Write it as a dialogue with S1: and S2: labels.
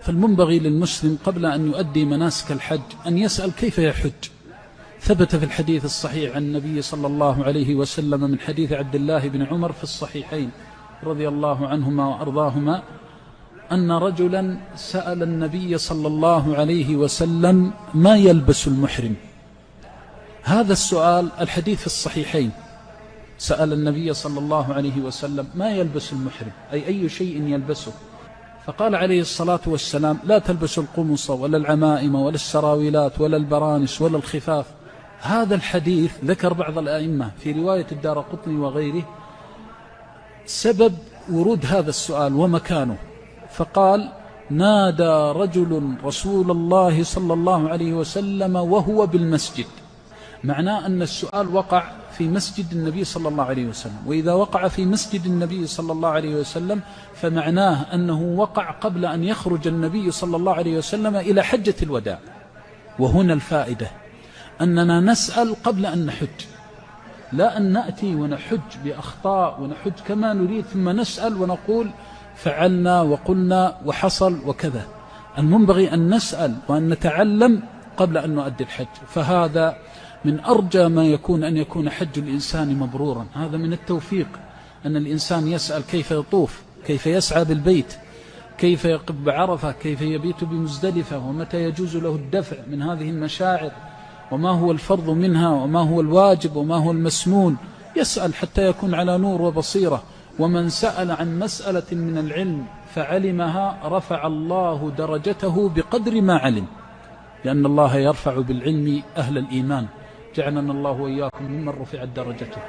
S1: فالمنبغي للمسلم قبل أن يؤدي مناسك الحج أن يسأل كيف يحج. ثبت في الحديث الصحيح عن النبي صلى الله عليه وسلم من حديث عبد الله بن عمر في الصحيحين رضي الله عنهما وأرضاهما أن رجلا سأل النبي صلى الله عليه وسلم ما يلبس المحرم. هذا السؤال الحديث في الصحيحين، سأل النبي صلى الله عليه وسلم ما يلبس المحرم، أي شيء يلبسه، فقال عليه الصلاة والسلام لا تلبسوا القمص ولا العمائم ولا السراويلات ولا البرانس ولا الخفاف. هذا الحديث ذكر بعض الآئمة في رواية الدارقطني وغيره سبب ورود هذا السؤال ومكانه، فقال نادى رجل رسول الله صلى الله عليه وسلم وهو بالمسجد، معناه أن السؤال وقع في مسجد النبي صلى الله عليه وسلم، وإذا وقع في مسجد النبي صلى الله عليه وسلم فمعناه أنه وقع قبل أن يخرج النبي صلى الله عليه وسلم إلى حجة الوداع. وهنا الفائدة أننا نسأل قبل أن نحج، لا أن نأتي ونحج بأخطاء ونحج كما نريد ثم نسأل ونقول فعلنا وقلنا وحصل وكذا. المنبغي أن نسأل وأن نتعلم قبل أن نؤدي الحج، فهذا من أرجى ما يكون أن يكون حج الإنسان مبرورا. هذا من التوفيق أن الإنسان يسأل كيف يطوف، كيف يسعى بالبيت، كيف يقف بعرفة، كيف يبيت بمزدلفة، ومتى يجوز له الدفع من هذه المشاعر، وما هو الفرض منها وما هو الواجب وما هو المسنون. يسأل حتى يكون على نور وبصيرة. ومن سأل عن مسألة من العلم فعلمها رفع الله درجته بقدر ما علم، لأن الله يرفع بالعلم أهل الإيمان. جعلنا الله وإياكم ممن رفعت درجته.